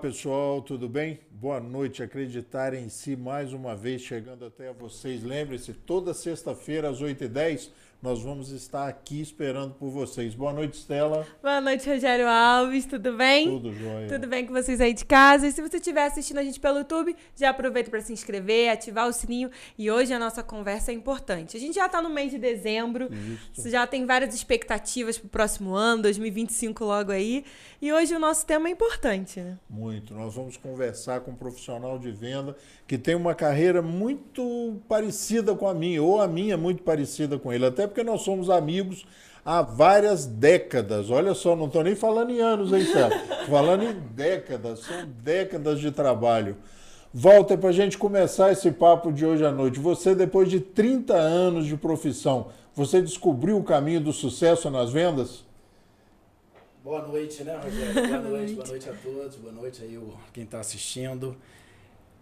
pessoal, tudo bem? Boa noite. Acreditar em si mais uma vez, chegando até vocês. Lembre-se, toda sexta-feira às 8h10 nós vamos estar aqui esperando por vocês. Boa noite, Stella. Boa noite, Rogério Alves, tudo bem? Tudo jóia. Tudo bem com vocês aí de casa? E se você estiver assistindo a gente pelo YouTube, já aproveita para se inscrever, ativar o sininho. E hoje a nossa conversa é importante. A gente já está no mês de dezembro, Isso. já tem várias expectativas para o próximo ano, 2025 logo aí. E hoje o nosso tema é importante, né? Muito. Nós vamos conversar com um profissional de venda que tem uma carreira muito parecida com a minha, ou a minha muito parecida com ele, até porque nós somos amigos há várias décadas. Olha só, não estou nem falando em anos, hein, Stella? Falando em décadas, são décadas de trabalho. Walter, para a gente começar esse papo de hoje à noite, você, depois de 30 anos de profissão, você descobriu o caminho do sucesso nas vendas? Boa noite, né, Rogério? Boa noite a todos, boa noite aí quem está assistindo.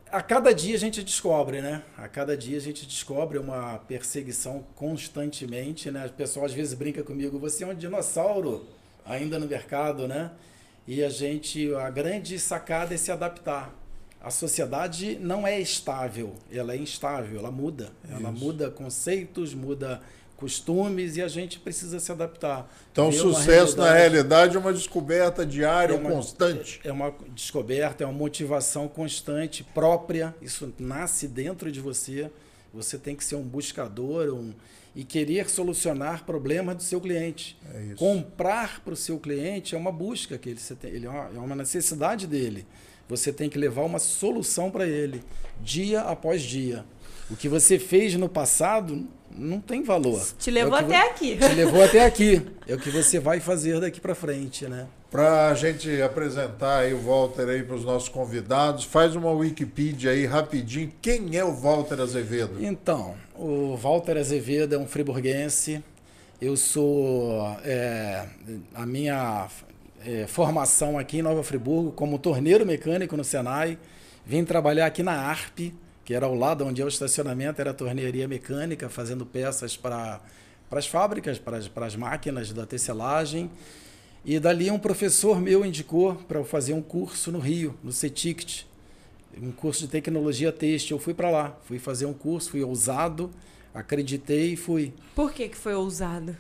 A cada dia a gente descobre, né? A cada dia a gente descobre uma perseguição constantemente, né? O pessoal às vezes brinca comigo, você é um dinossauro ainda no mercado, né? E a grande sacada é se adaptar. A sociedade não é estável, ela é instável, ela muda. Ela muda conceitos, muda costumes e a gente precisa se adaptar. Então, o sucesso, na realidade, é uma descoberta diária, constante. É uma descoberta, é uma motivação constante, própria. Isso nasce dentro de você. Você tem que ser um buscador e querer solucionar problemas do seu cliente. É isso. Comprar para o seu cliente é uma busca que é uma necessidade dele. Você tem que levar uma solução para ele, dia após dia. O que você fez no passado não tem valor. Te levou até aqui. Te levou até aqui. É o que você vai fazer daqui para frente, né? Para a gente apresentar aí o Walter aí para os nossos convidados, faz uma Wikipedia aí rapidinho. Quem é o Walter Azevedo? Então, o Walter Azevedo é um friburguense. Eu sou... a minha formação aqui em Nova Friburgo como torneiro mecânico no Senai. Vim trabalhar aqui na ARP, que era ao lado onde é o estacionamento, era a tornearia mecânica, fazendo peças para as fábricas, para as máquinas da tecelagem. E dali um professor meu indicou para eu fazer um curso no Rio, no CETICT, um curso de tecnologia têxtil. Eu fui para lá, fui fazer um curso, fui ousado, acreditei e fui. Por que foi ousado?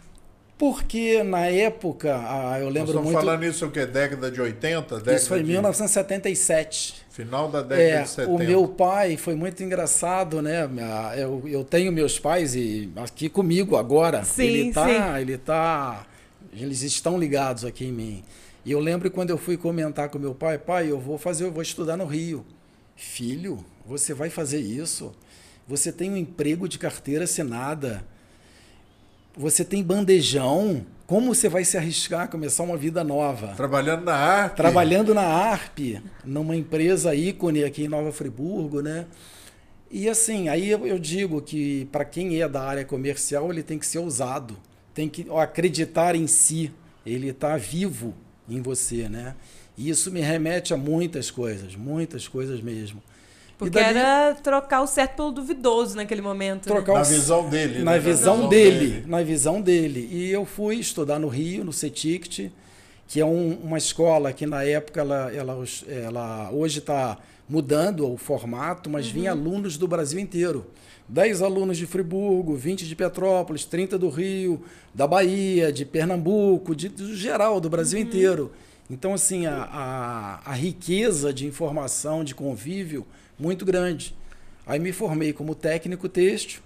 Porque na época, eu lembro muito... Nós estamos falando isso o quê? Década de 80? Isso foi em 1977. Final da década de 70. O meu pai foi muito engraçado, né? Eu tenho meus pais aqui comigo agora. Sim, Eles estão ligados aqui em mim. E eu lembro quando eu fui comentar com meu pai, eu vou estudar no Rio. Filho, você vai fazer isso? Você tem um emprego de carteira assinada. Você tem bandejão. Como você vai se arriscar a começar uma vida nova? Trabalhando na ARP. Trabalhando na ARP, numa empresa ícone aqui em Nova Friburgo, né? E assim, aí eu digo que para quem é da área comercial, ele tem que ser ousado, tem que acreditar em si, ele está vivo em você, né? E isso me remete a muitas coisas mesmo. Porque era trocar o certo pelo duvidoso naquele momento. Na visão dele. Na visão dele. E eu fui estudar no Rio, no CETICT, que é uma escola que na época ela hoje está mudando o formato, mas vinha alunos do Brasil inteiro. 10 alunos de Friburgo, 20 de Petrópolis, 30 do Rio, da Bahia, de Pernambuco, do geral, do Brasil inteiro. Então, assim, a riqueza de informação, de convívio, muito grande. Aí me formei como técnico têxtil,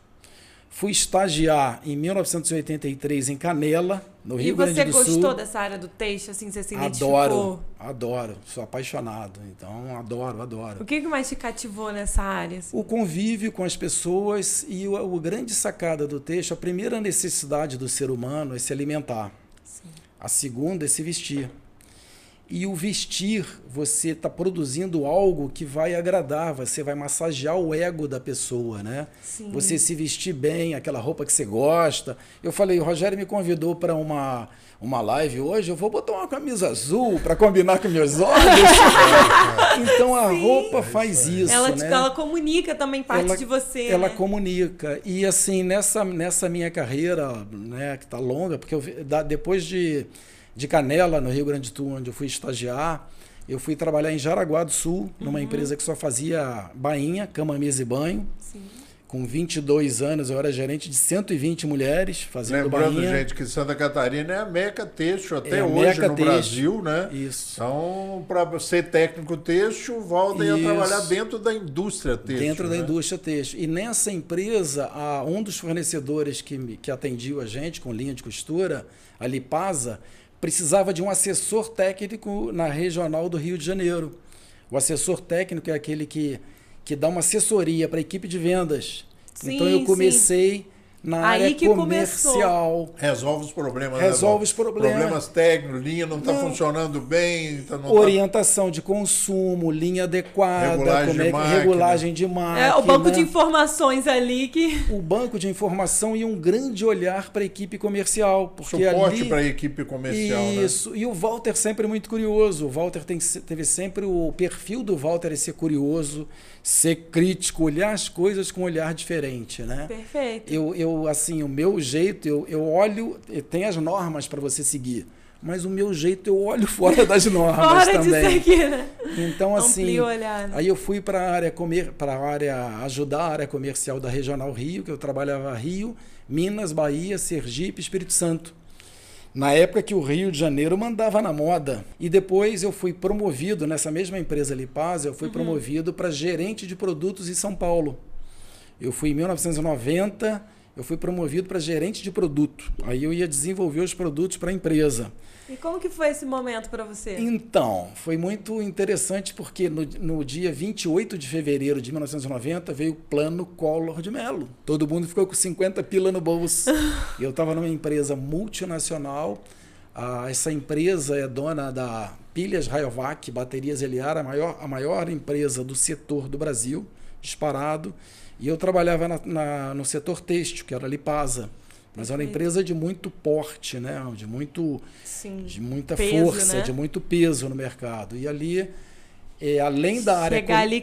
fui estagiar em 1983 em Canela, no Rio Grande do Sul. E você gostou dessa área do têxtil, assim, você se identificou? Adoro, sou apaixonado, então adoro. O que mais te cativou nessa área? Assim? O convívio com as pessoas e o grande sacada do têxtil, a primeira necessidade do ser humano é se alimentar. Sim. A segunda é se vestir. E o vestir, você está produzindo algo que vai agradar, você vai massagear o ego da pessoa, né? Sim. Você se vestir bem, aquela roupa que você gosta. Eu falei, o Rogério me convidou para uma live hoje, eu vou botar uma camisa azul para combinar com meus olhos. Então a roupa faz isso, né? Ela comunica também parte de você, Ela né? comunica. E assim, nessa minha carreira, né, que está longa, porque depois de Canela, no Rio Grande do Sul, onde eu fui estagiar, Eu fui trabalhar em Jaraguá do Sul, numa empresa que só fazia bainha, cama, mesa e banho. Sim. Com 22 anos, eu era gerente de 120 mulheres fazendo Lembrando, bainha. gente, que Santa Catarina é a meca têxtil até É a hoje meca no têxtil. Brasil, né? Isso. Então, para ser técnico têxtil, volta a Isso. trabalhar dentro da indústria têxtil. Dentro da né? indústria têxtil. E nessa empresa, um dos fornecedores que atendiam a gente com linha de costura, a Lipasa, precisava de um assessor técnico na regional do Rio de Janeiro. O assessor técnico é aquele que dá uma assessoria para a equipe de vendas. Sim, então eu comecei na área comercial. Resolve os problemas. Resolve né, os problemas. Problemas técnicos, linha não está funcionando bem. Não Orientação de consumo, linha adequada, regulagem de máquina. O banco de informações ali que... O banco de informação e um grande olhar para a equipe comercial. Porque suporte ali... para a equipe comercial. Isso. Né? E o Walter sempre muito curioso. O Walter teve sempre o perfil do Walter é ser curioso, ser crítico, olhar as coisas com um olhar diferente, né? Perfeito. Eu assim, o meu jeito, eu olho, tem as normas para você seguir, mas o meu jeito eu olho fora das normas fora também. Disso aqui, né? Então assim, olhar, né? aí eu fui para a área ajudar a área comercial da Regional Rio, que eu trabalhava Rio, Minas, Bahia, Sergipe, Espírito Santo. Na época que o Rio de Janeiro mandava na moda. E depois eu fui promovido, nessa mesma empresa Lipasa, eu fui promovido para gerente de produtos em São Paulo. Eu fui em 1990, eu fui promovido para gerente de produto. Aí eu ia desenvolver os produtos para a empresa. E como que foi esse momento para você? Então, foi muito interessante porque no dia 28 de fevereiro de 1990 veio o plano Collor de Mello. Todo mundo ficou com 50 pila no bolso. Eu estava numa empresa multinacional. Essa empresa é dona da Pilhas Rayovac, Baterias Eliar, a maior empresa do setor do Brasil, disparado. E eu trabalhava no setor têxtil, que era a Lipasa. Mas era uma empresa de muito porte, né? de muita peso, força, né? de muito peso no mercado. E ali, além da área... Chegar ali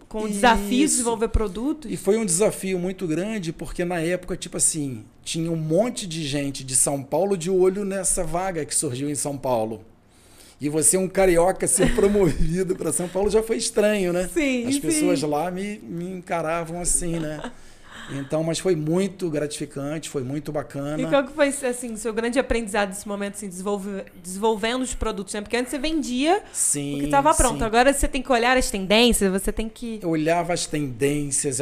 com o desafio de desenvolver produtos. E foi um desafio muito grande, porque na época, tipo assim, tinha um monte de gente de São Paulo de olho nessa vaga que surgiu em São Paulo. E você, um carioca, ser promovido para São Paulo já foi estranho, né? Sim, As pessoas lá me encaravam assim, né? Então, mas foi muito gratificante, foi muito bacana. E qual que foi, assim, o seu grande aprendizado nesse momento, assim, desenvolvendo os produtos, né? Porque antes você vendia o que estava pronto. Sim. Agora você tem que olhar as tendências, você tem que... Eu olhava as tendências,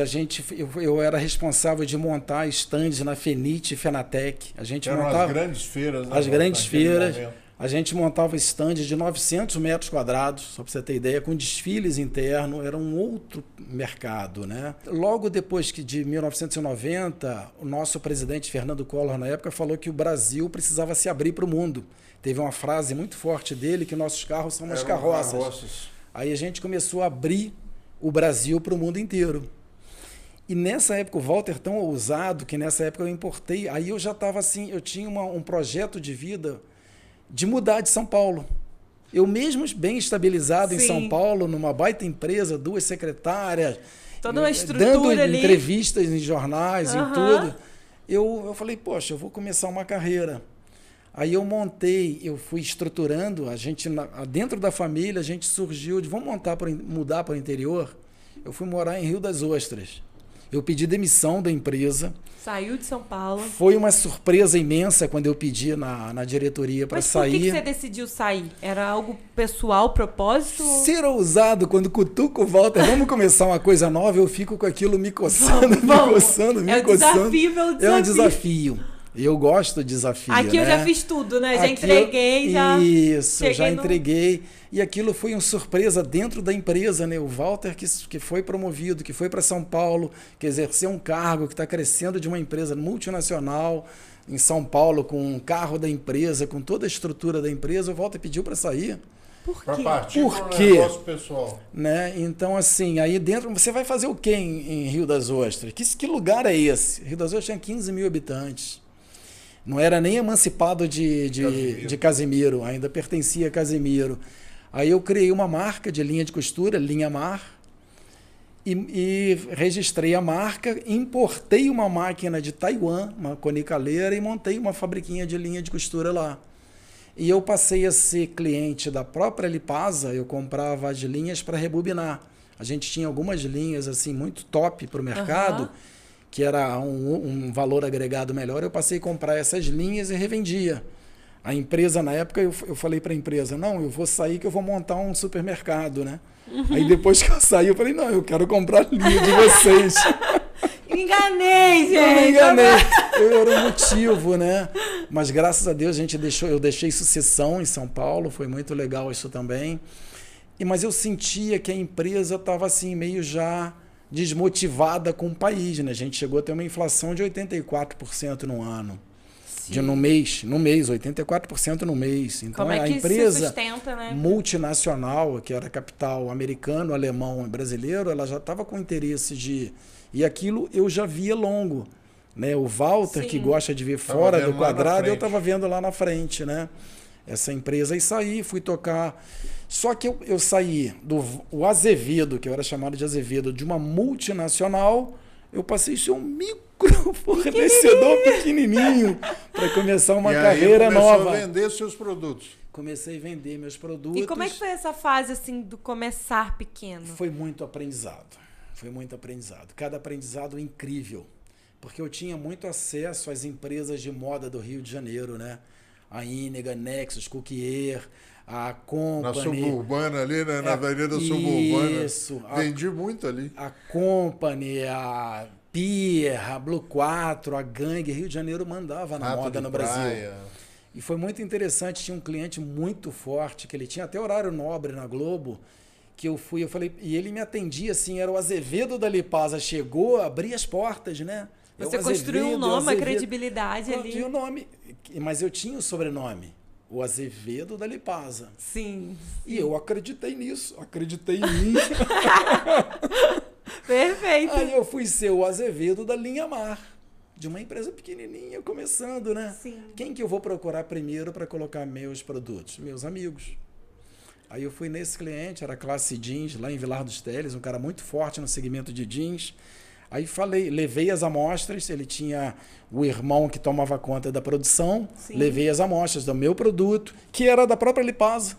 eu era responsável de montar stands na Fenite e Fenatec. A gente Eram montava as grandes feiras. Né, as grandes feiras. Momento. A gente montava stand de 900 metros quadrados, só para você ter ideia, com desfiles internos, era um outro mercado, né? Logo depois de 1990, o nosso presidente Fernando Collor, na época, falou que o Brasil precisava se abrir para o mundo. Teve uma frase muito forte dele, que nossos carros são umas carroças. Aí a gente começou a abrir o Brasil para o mundo inteiro. E nessa época, o Walter tão ousado, que nessa época eu importei, aí eu já estava assim, eu tinha um projeto de vida de mudar de São Paulo. Eu mesmo bem estabilizado em São Paulo, numa baita empresa, 2 secretárias, toda uma estrutura dando ali, entrevistas em jornais, em tudo. Eu falei, poxa, eu vou começar uma carreira. Aí eu fui estruturando, dentro da família, a gente surgiu de vamos mudar para o interior. Eu fui morar em Rio das Ostras. Eu pedi demissão da empresa. Saiu de São Paulo. Foi uma surpresa imensa quando eu pedi na diretoria para sair. Mas por que você decidiu sair? Era algo pessoal, propósito? Ser ousado, quando cutuco o Walter, vamos começar uma coisa nova, eu fico com aquilo me coçando, me coçando. Desafio pelo desafio. É um desafio. Eu gosto de desafio. Aqui eu já fiz tudo, né? Já entreguei, já entreguei. E aquilo foi uma surpresa dentro da empresa, né? O Walter que foi promovido, que foi para São Paulo, que exerceu um cargo, que está crescendo de uma empresa multinacional em São Paulo, com um carro da empresa, com toda a estrutura da empresa, o Walter pediu para sair. Por quê? Por quê? Negócio pessoal. Né? Então, assim, aí dentro, você vai fazer o quê em Rio das Ostras? Que lugar é esse? Rio das Ostras tinha 15 mil habitantes. Não era nem emancipado de Casimiro, ainda pertencia a Casimiro. Aí eu criei uma marca de linha de costura, Linha Mar, e registrei a marca, importei uma máquina de Taiwan, uma conicaleira, e montei uma fabriquinha de linha de costura lá. E eu passei a ser cliente da própria Lipasa, eu comprava as linhas para rebobinar. A gente tinha algumas linhas assim muito top para o mercado, que era um valor agregado melhor. Eu passei a comprar essas linhas e revendia. A empresa, na época, eu falei para a empresa, não, eu vou sair que eu vou montar um supermercado, né? Aí depois que eu saí, eu falei, não, eu quero comprar a linha de vocês. Me enganei, gente. Eu me enganei. Eu era o motivo, né? Mas graças a Deus eu deixei sucessão em São Paulo, foi muito legal isso também. Mas eu sentia que a empresa estava assim, meio já desmotivada com o país, né? A gente chegou a ter uma inflação de 84% no ano. No mês, 84% no mês. Então, como é que a empresa se sustenta, né? multinacional, que era capital americano, alemão e brasileiro, ela já estava com interesse de... E aquilo eu já via longo. Né? O Walter, que gosta de ver fora do quadrado, eu estava vendo lá na frente, né? Essa empresa. E saí, fui tocar. Só que eu saí do Azevedo, que eu era chamado de Azevedo, de uma multinacional, eu passei a ser um micro fornecedor pequenininho para começar uma carreira nova. Começou a vender seus produtos. Comecei a vender meus produtos. E como é que foi essa fase assim do começar pequeno? Foi muito aprendizado. Foi muito aprendizado. Cada aprendizado incrível. Porque eu tinha muito acesso às empresas de moda do Rio de Janeiro, né? A Inega, Nexus, Cookier, a Company. Na Suburbana ali, né? Na Avenida Suburbana. Isso. Vendi muito ali. A Company, a Pier, a Blue 4, a Gangue. Rio de Janeiro mandava na moda no Brasil. E foi muito interessante. Tinha um cliente muito forte, que ele tinha até horário nobre na Globo, que eu falei, e ele me atendia assim, era o Azevedo da Lipasa. Chegou, abria as portas, né? Você construiu um nome, uma credibilidade ali. Tinha o nome, mas eu tinha o sobrenome, o Azevedo da Lipasa. Sim. E eu acreditei nisso, acreditei em mim. Perfeito. Aí eu fui ser o Azevedo da Linha Mar, de uma empresa pequenininha, começando, né? Sim. Quem que eu vou procurar primeiro para colocar meus produtos? Meus amigos. Aí eu fui nesse cliente, era Classe Jeans, lá em Vilar dos Teles, um cara muito forte no segmento de jeans. Aí levei as amostras, ele tinha o irmão que tomava conta da produção, levei as amostras do meu produto, que era da própria Lipasa,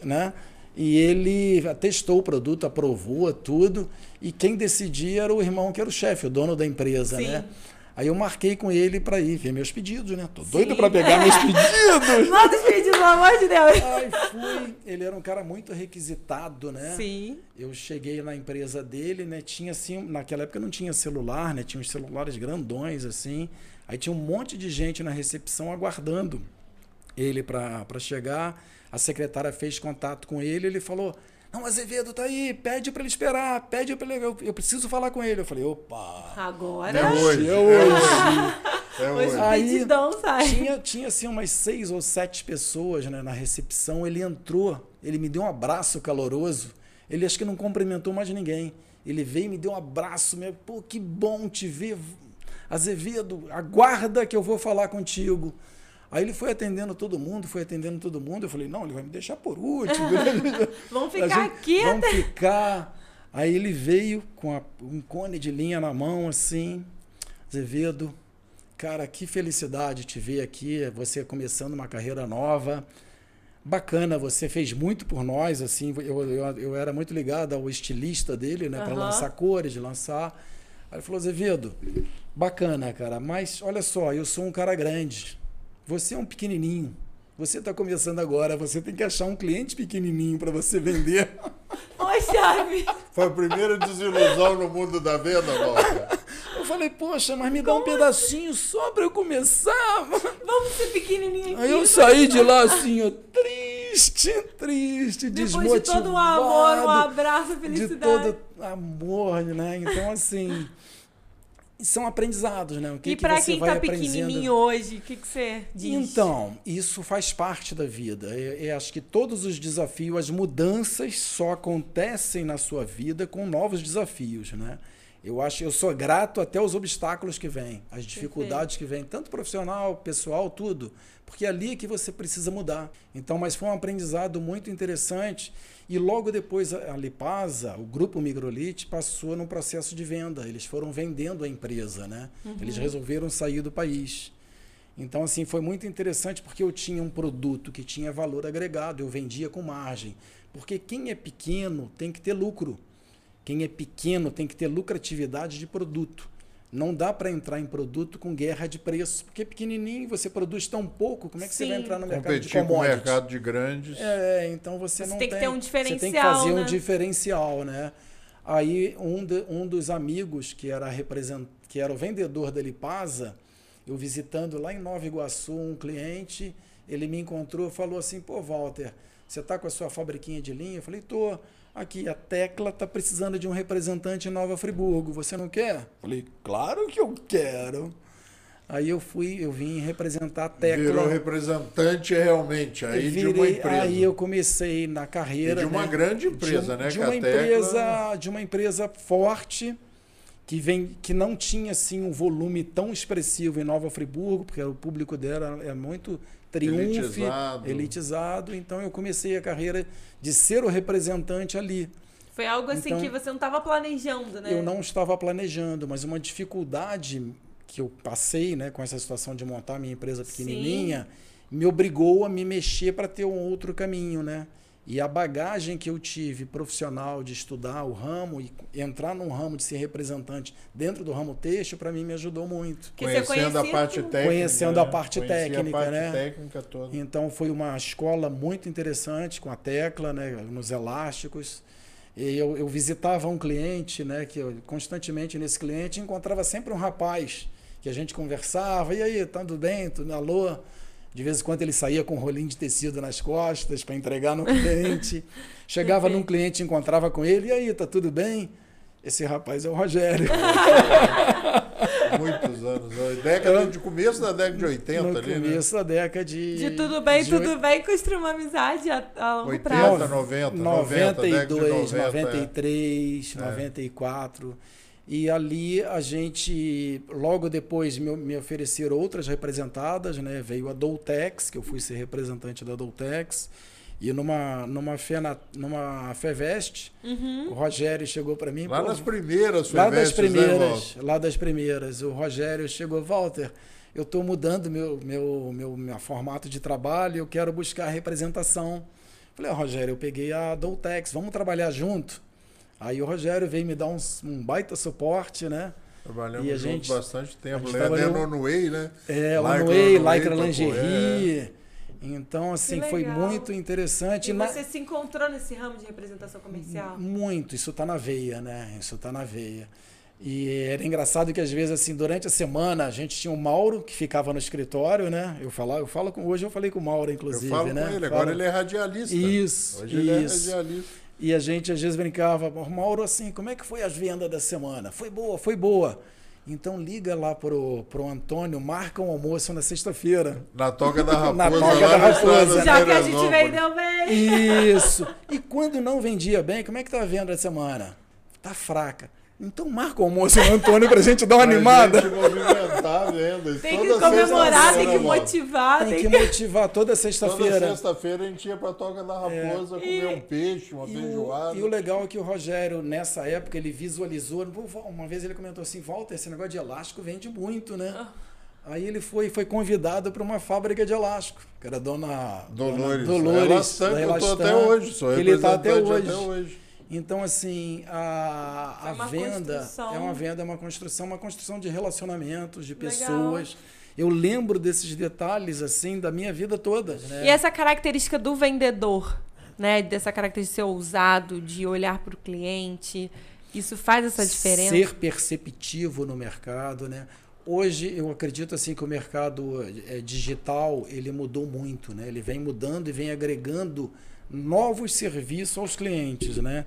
né? E ele testou o produto, aprovou tudo, e quem decidia era o irmão que era o chefe, o dono da empresa, né? Aí eu marquei com ele para ir ver meus pedidos, né? Tô doido para pegar meus pedidos. Manda os pedidos, pelo amor de Deus. Aí fui. Ele era um cara muito requisitado, né? Sim. Eu cheguei na empresa dele, né? Tinha assim, naquela época não tinha celular, né? Tinha uns celulares grandões assim. Aí tinha um monte de gente na recepção aguardando ele para chegar. A secretária fez contato com ele, ele falou: "Não, Azevedo tá aí, pede para ele esperar, pede para ele, eu preciso falar com ele". Eu falei: "Opa, agora é hoje, é hoje". Hoje o Aí pedidão sai. tinha assim umas 6 ou 7 pessoas, né, na recepção. Ele entrou, ele me deu um abraço caloroso. Ele acho que não cumprimentou mais ninguém. Ele veio e me deu um abraço, pô, que bom te ver, Azevedo, aguarda que eu vou falar contigo. Aí ele foi atendendo todo mundo. Eu falei, não, ele vai me deixar por último. Vamos ficar aqui Vamos até... ficar. Aí ele veio com um cone de linha na mão, assim. Azevedo, cara, que felicidade te ver aqui, você começando uma carreira nova. Bacana, você fez muito por nós, assim. Eu era muito ligado ao estilista dele, né, para lançar cores, lançar. Aí ele falou, Azevedo, bacana, cara, mas olha só, eu sou um cara grande. Você é um pequenininho. Você está começando agora. Você tem que achar um cliente pequenininho para você vender. Poxa, foi a primeira desilusão no mundo da venda, Walter. Eu falei, poxa, mas me dá um pedacinho só para eu começar. Vamos ser pequenininho aqui. Aí eu saí de lá assim, ó, triste, desmotivado. Depois de todo o amor, um abraço, felicidade. De todo amor, né? Então, assim... são aprendizados, né? E para quem está pequenininho hoje, o que você diz? Então, isso faz parte da vida. Eu acho que todos os desafios, as mudanças só acontecem na sua vida com novos desafios, né? Eu sou grato até aos obstáculos que vêm, as dificuldades que vêm, tanto profissional, pessoal, tudo, porque é ali que você precisa mudar. Então, mas foi um aprendizado muito interessante. E logo depois a Lipasa, o grupo Migrolite, passou num processo de venda. Eles foram vendendo a empresa, né? Eles resolveram sair do país. Então, assim, foi muito interessante porque eu tinha um produto que tinha valor agregado, eu vendia com margem. Porque quem é pequeno tem que ter lucro. Quem é pequeno tem que ter lucratividade de produto. Não dá para entrar em produto com guerra de preço, porque pequenininho, você produz tão pouco, como é que você vai entrar no mercado de commodities? Competir com o mercado de grandes. Então você não tem que ter um diferencial, você tem que fazer né? um diferencial, né? Aí um dos amigos que era o vendedor da Lipasa, eu visitando lá em Nova Iguaçu um cliente, ele me encontrou e falou assim, pô, Walter, você está com a sua fabriquinha de linha? Eu falei, tô. Aqui, a Tecla está precisando de um representante em Nova Friburgo. Você não quer? Falei, claro que eu quero. Aí eu vim representar a Tecla. Virou representante realmente aí de uma empresa. Aí eu comecei na carreira. E de uma grande empresa, né? De uma empresa forte, que não tinha assim, um volume tão expressivo em Nova Friburgo, porque o público dela é muito elitizado. Então eu comecei a carreira de ser o representante ali. Foi algo assim então, que você não estava planejando, né? Eu não estava planejando, mas uma dificuldade que eu passei, né, com essa situação de montar minha empresa pequenininha, me obrigou a me mexer para ter um outro caminho, né? E a bagagem que eu tive profissional de estudar o ramo e entrar num ramo de ser representante dentro do ramo têxtil, para mim me ajudou muito. Conhecendo a parte técnica. Conhecendo a parte técnica, a parte né? técnica toda. Então foi uma escola muito interessante com a Tecla, né, nos elásticos. E eu visitava um cliente, né, que eu, constantemente nesse cliente encontrava sempre um rapaz que a gente conversava, e aí, tudo bem? Tudo alô? De vez em quando ele saía com um rolinho de tecido nas costas para entregar no cliente. Chegava num cliente, encontrava com ele, e aí, tá tudo bem? Esse rapaz é o Rogério. Muitos anos. De começo da década de 80 no ali, começo da década de tudo bem, construir uma amizade a longo 80, prazo. 92, 90, 93, 94. E ali a gente, logo depois, me ofereceram outras representadas, né? Veio a Doutex, que eu fui ser representante da Doutex. E numa FEVEST, o Rogério chegou para mim. Lá nas primeiras FEVESTs, lá das primeiras. O Rogério chegou, Walter, eu estou mudando meu formato de trabalho, eu quero buscar representação. Falei, Rogério, eu peguei a Doutex, vamos trabalhar junto? Aí o Rogério veio me dar um baita suporte, né? Trabalhamos juntos bastante tempo. Onway, né? Onway, Lycra Lingerie. Então, assim, foi muito interessante. E você se encontrou nesse ramo de representação comercial? Muito. Isso está na veia, né? Isso está na veia. E era engraçado que, às vezes, assim, durante a semana, a gente tinha o Mauro, que ficava no escritório, né? Hoje eu falei com o Mauro, inclusive, eu falo né? Com ele, agora ele é radialista. Isso, Hoje ele é radialista. E a gente, às vezes, brincava, Mauro, assim, como é que foi as vendas da semana? Foi boa. Então liga lá pro Antônio, marca um almoço na sexta-feira. Na Toca da Raposa. Na Toca da Raposa. Já que a gente vendeu bem. Isso. E quando não vendia bem, como é que tá a venda da semana? Tá fraca. Então marca o almoço no Antônio pra gente dar uma animada. Gente movimentar a venda. Tem que comemorar, tem que motivar. Tem que motivar toda sexta-feira. Toda sexta-feira a gente ia pra Toca da Raposa comer um peixe, uma feijoada. E o legal é que o Rogério, nessa época, ele visualizou. Uma vez ele comentou assim, Walter, esse negócio de elástico vende muito, né? Aí ele foi convidado para uma fábrica de elástico, que era Dona Dolores. Eu tô até hoje, sou ele está até hoje. Então, assim, a venda é uma construção de relacionamentos, de pessoas. Eu lembro desses detalhes, assim, da minha vida toda. Né? E essa característica do vendedor, né? Dessa característica de ser ousado, de olhar para o cliente, isso faz essa diferença? Ser perceptivo no mercado, né? Hoje, eu acredito assim que o mercado digital, ele mudou muito, né? Ele vem mudando e vem agregando novos serviços aos clientes, né?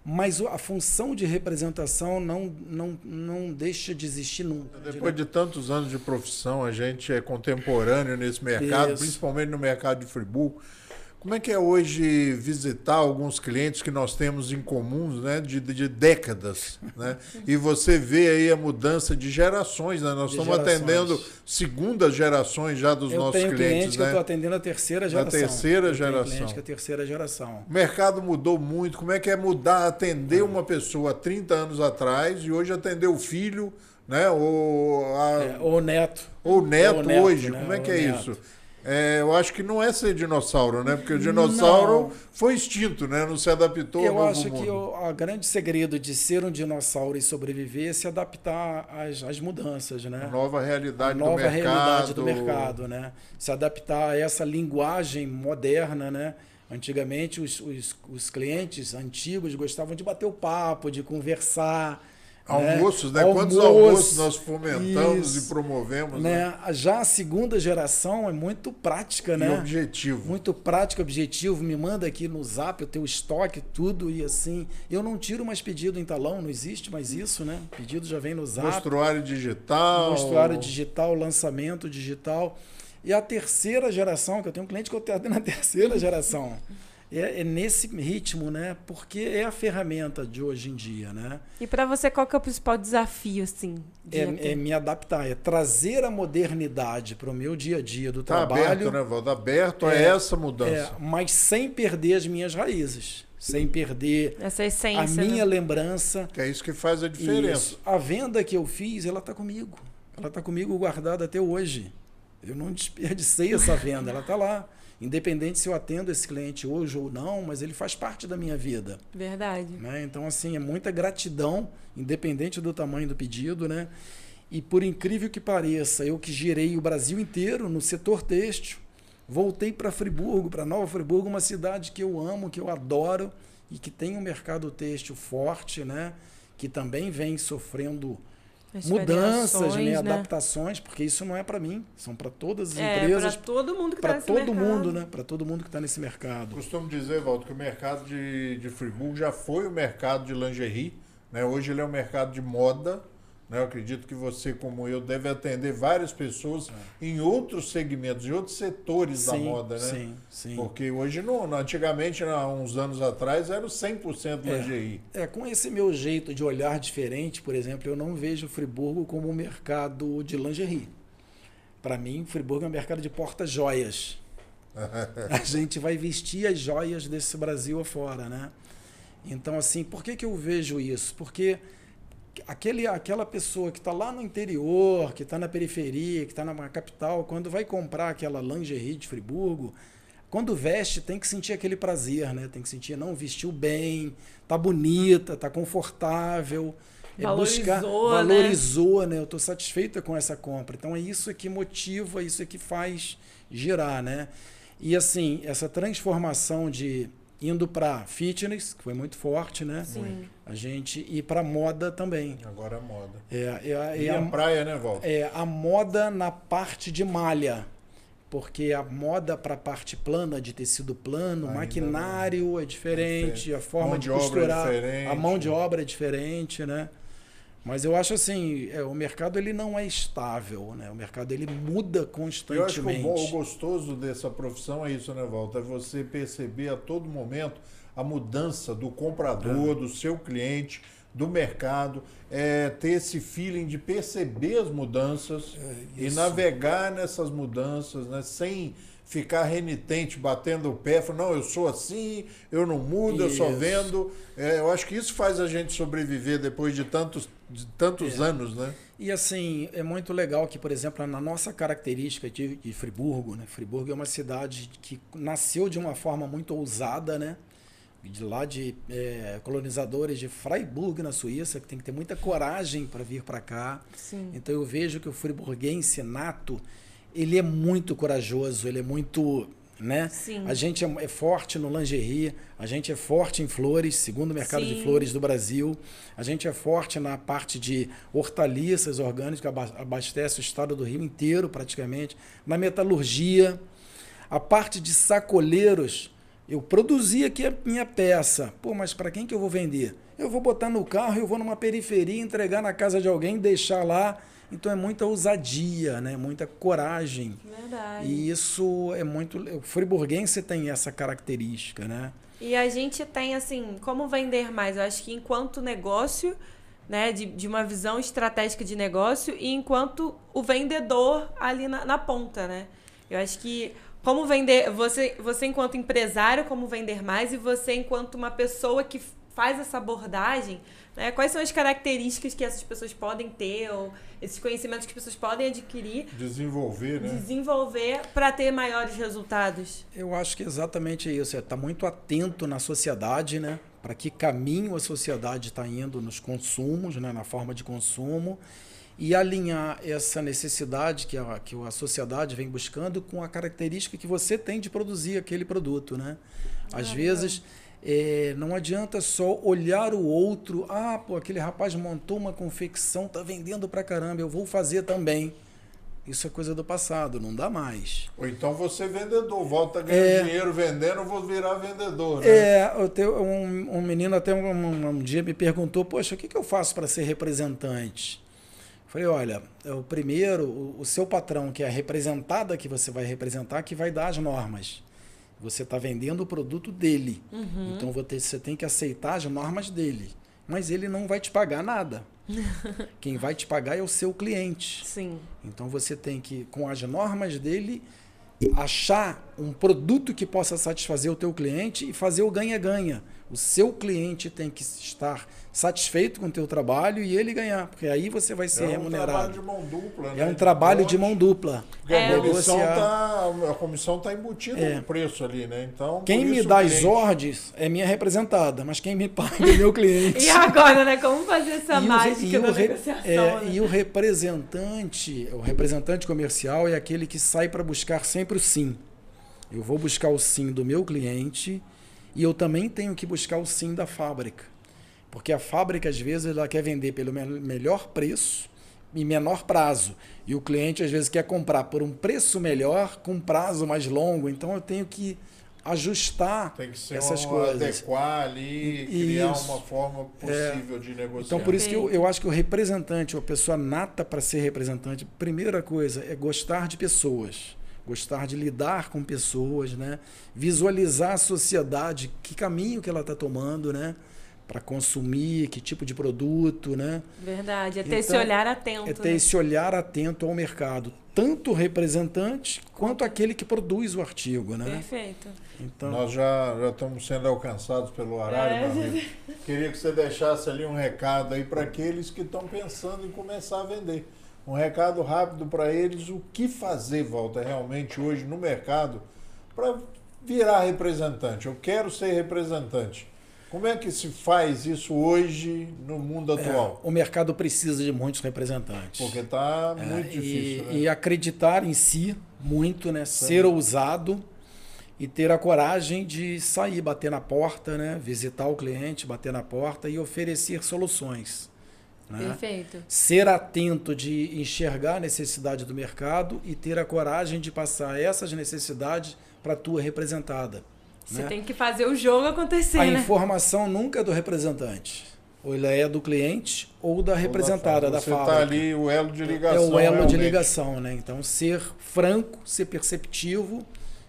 Mas a função de representação não deixa de existir nunca. Depois de tantos anos de profissão, a gente é contemporâneo nesse mercado, principalmente no mercado de Friburgo. Como é que é hoje visitar alguns clientes que nós temos em comuns, né, de décadas, né? E você vê aí a mudança de gerações, né? Nós estamos atendendo segundas gerações já dos nossos clientes, cliente né? Que eu estou atendendo a terceira geração. Cliente que é a terceira geração. O mercado mudou muito. Como é que é atender uma pessoa há 30 anos atrás e hoje atender o filho né? Ou neto. Ou neto hoje, né? como é que Ou é neto. isso? Eu acho que não é ser dinossauro, né? Porque o dinossauro foi extinto, né? Não se adaptou ao Eu novo acho mundo. que o grande segredo de ser um dinossauro e sobreviver é se adaptar às mudanças, né? A nova realidade A nova do mercado. realidade do mercado, né? Se adaptar a essa linguagem moderna, né? Antigamente, os clientes antigos gostavam de bater o papo, de conversar. Almoços, né? Almoço, Quantos almoços nós fomentamos isso, e promovemos, né? Já a segunda geração é muito prática, E né? objetivo. Muito prático, objetivo. Me manda aqui no Zap o teu estoque, tudo e assim. Eu não tiro mais pedido em talão, não existe mais isso, né? Pedido já vem no Zap. Mostruário digital. Mostruário digital, lançamento digital. E a terceira geração, que eu tenho um cliente que eu tenho na terceira geração. É nesse ritmo, né? Porque é a ferramenta de hoje em dia, né? E para você, qual que é o principal desafio, assim? É me adaptar, é trazer a modernidade para o meu dia a dia do Tá trabalho. aberto, né, Valdo? Aberto a essa mudança. Mas sem perder as minhas raízes, sem perder Essa essência, a minha né? lembrança. Que é isso que faz a diferença. Isso. A venda que eu fiz, ela está comigo. Ela está comigo guardada até hoje. Eu não desperdicei essa venda, ela está lá. Independente se eu atendo esse cliente hoje ou não, mas ele faz parte da minha vida. Verdade. Né? Então, assim, é muita gratidão, independente do tamanho do pedido, né? E por incrível que pareça, eu que girei o Brasil inteiro no setor têxtil, voltei para Friburgo, para Nova Friburgo, uma cidade que eu amo, que eu adoro e que tem um mercado têxtil forte, né? Que também vem sofrendo As mudanças, variações, né? né? Adaptações, porque isso não é para mim, são para todas as Para empresas, todo mundo que para está nesse todo mercado. mundo, né? Para todo mundo que está nesse mercado. Costumo dizer, Valdo, que o mercado de Friburgo já foi o mercado de lingerie, né? Hoje ele é um mercado de moda, né? Eu acredito que você, como eu, deve atender várias pessoas em outros segmentos, em outros setores da moda, né? Sim, sim. Porque hoje, antigamente, há uns anos atrás, era o 100% lingerie. Com esse meu jeito de olhar diferente, por exemplo, eu não vejo Friburgo como um mercado de lingerie. Para mim, Friburgo é um mercado de porta-joias. A gente vai vestir as joias desse Brasil afora, né? Então, assim, por que eu vejo isso? Porque aquela pessoa que está lá no interior, que está na periferia, que está na capital, quando vai comprar aquela lingerie de Friburgo, quando veste tem que sentir aquele prazer, né? Tem que sentir, não, vestiu bem, tá bonita, tá confortável. Valorizou, né? Eu estou satisfeita com essa compra. Então é isso que motiva, isso é que faz girar, né? E assim, essa transformação de indo para fitness, que foi muito forte, né? Sim. A gente ir para moda também. Agora é moda. E a praia, né, Valdo? A moda na parte de malha. Porque a moda para a parte plana, de tecido plano, maquinário é diferente, a forma de costurar, a mão de obra é diferente, né? Mas eu acho assim, o mercado ele não é estável, né? O mercado ele muda constantemente. Eu acho que o gostoso dessa profissão é isso, né, Walter? É você perceber a todo momento a mudança do comprador, do seu cliente, do mercado, ter esse feeling de perceber as mudanças e navegar nessas mudanças, né, sem ficar renitente, batendo o pé, falando, não, eu sou assim, eu não mudo, eu só vendo. Eu acho que isso faz a gente sobreviver depois de tantos anos, né? E assim, é muito legal que, por exemplo, na nossa característica de Friburgo, né? Friburgo é uma cidade que nasceu de uma forma muito ousada, né? De lá de colonizadores de Freiburg, na Suíça, que tem que ter muita coragem para vir para cá. Sim. Então eu vejo que o friburguense nato, ele é muito corajoso, ele é muito, né? Sim. A gente é forte no lingerie, a gente é forte em flores, segundo mercado de flores do Brasil. A gente é forte na parte de hortaliças orgânicas, que abastece o estado do Rio inteiro praticamente. Na metalurgia, a parte de sacoleiros, eu produzi aqui a minha peça. Pô, mas para quem que eu vou vender? Eu vou botar no carro, eu vou numa periferia, entregar na casa de alguém, deixar lá. Então é muita ousadia, né? Muita coragem. Verdade. E isso é muito... O friburguense tem essa característica, né? E a gente tem, assim, como vender mais? Eu acho que enquanto negócio, né? De uma visão estratégica de negócio e enquanto o vendedor ali na ponta, né? Eu acho que como vender... Você enquanto empresário, como vender mais? E você enquanto uma pessoa que faz essa abordagem, né, quais são as características que essas pessoas podem ter, ou esses conhecimentos que as pessoas podem adquirir, desenvolver para ter maiores resultados? Eu acho que é exatamente isso. Tá muito atento na sociedade, né? Para que caminho a sociedade está indo nos consumos, né? Na forma de consumo, e alinhar essa necessidade que a sociedade vem buscando com a característica que você tem de produzir aquele produto, né? Às vezes não adianta só olhar o outro, pô, aquele rapaz montou uma confecção, tá vendendo pra caramba, eu vou fazer também. Isso é coisa do passado, não dá mais. Ou então você vendedor, volta a ganhar dinheiro vendendo, eu vou virar vendedor, né? Um menino até um dia me perguntou, poxa, o que eu faço para ser representante? Falei, olha, o seu patrão, que é a representada que você vai representar, que vai dar as normas. Você está vendendo o produto dele. Então você tem que aceitar as normas dele. Mas ele não vai te pagar nada. Quem vai te pagar é o seu cliente. Sim. Então você tem que, com as normas dele, achar um produto que possa satisfazer o teu cliente e fazer o ganha-ganha. O seu cliente tem que estar satisfeito com o teu trabalho e ele ganhar, porque aí você vai ser remunerado. É um trabalho de mão dupla, né? É um trabalho de mão dupla. A comissão está embutida no preço ali, né? Então, quem me dá as ordens é minha representada, mas quem me paga é meu cliente. E agora, né? Como fazer essa mágica da negociação? E o representante comercial é aquele que sai para buscar sempre o sim. Eu vou buscar o sim do meu cliente e eu também tenho que buscar o sim da fábrica. Porque a fábrica, às vezes, ela quer vender pelo melhor preço e menor prazo. E o cliente, às vezes, quer comprar por um preço melhor com prazo mais longo. Então, eu tenho que ajustar essas coisas. Adequar ali, criar uma forma possível de negociar. Então, por isso que eu acho que o representante, a pessoa nata para ser representante, primeira coisa é gostar de pessoas. Gostar de lidar com pessoas, né? Visualizar a sociedade, que caminho que ela está tomando, né? Para consumir, que tipo de produto, né? Verdade, ter esse olhar atento. Ter esse olhar atento ao mercado, tanto o representante quanto aquele que produz o artigo, né? Perfeito. Então, nós já estamos sendo alcançados pelo horário, meu amigo. Queria que você deixasse ali um recado aí para aqueles que estão pensando em começar a vender. Um recado rápido para eles, o que fazer, Walter, realmente hoje no mercado para virar representante. Eu quero ser representante. Como é que se faz isso hoje no mundo atual? O mercado precisa de muitos representantes. Porque está muito difícil. E acreditar em si muito, né? Ser ousado e ter a coragem de sair, bater na porta, né? Visitar o cliente, bater na porta e oferecer soluções. Né? Perfeito. Ser atento de enxergar a necessidade do mercado e ter a coragem de passar essas necessidades para a tua representada. Você tem que fazer o jogo acontecer, A informação nunca é do representante. Ou ele é do cliente ou da representada da fábrica. Você está ali o elo de ligação. É o elo de ligação, né? Então, ser franco, ser perceptivo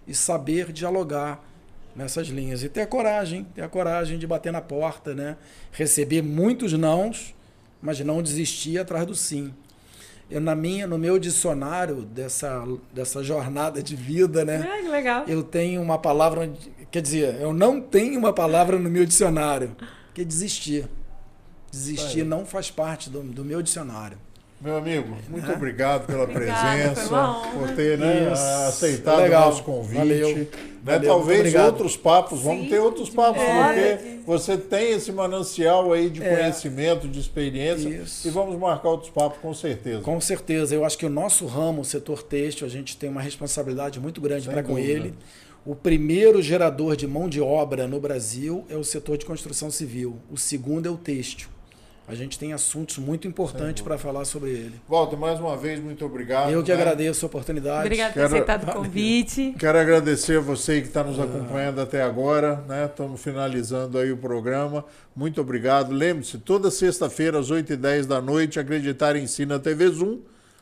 e saber dialogar nessas linhas. E ter a coragem de bater na porta, né? Receber muitos nãos, mas não desistir atrás do sim. No meu dicionário dessa jornada de vida, né? Que legal. Eu tenho uma palavra, quer dizer, eu não tenho uma palavra no meu dicionário, que é desistir. Desistir não faz parte do meu dicionário. Meu amigo, muito obrigado pela presença, por ter aceitado o nosso convite. Valeu. Talvez outros papos, vamos ter outros papos, porque você tem esse manancial aí de conhecimento, de experiência, e vamos marcar outros papos com certeza. Com certeza. Eu acho que o nosso ramo, o setor têxtil, a gente tem uma responsabilidade muito grande para com ele. O primeiro gerador de mão de obra no Brasil é o setor de construção civil. O segundo é o têxtil. A gente tem assuntos muito importantes para falar sobre ele. Walter, mais uma vez, muito obrigado. Eu que agradeço a oportunidade. Obrigado por ter aceitado o convite. Quero agradecer a você que está nos acompanhando até agora, né? Estamos finalizando aí o programa. Muito obrigado. Lembre-se, toda sexta-feira, às 8h10 da noite, Acreditar em Si na TV Zoom.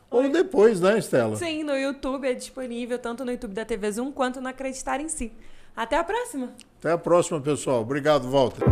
Ou depois, né, Estela? Sim, no YouTube é disponível, tanto no YouTube da TV Zoom, quanto no Acreditar em Si. Até a próxima. Até a próxima, pessoal. Obrigado, Walter.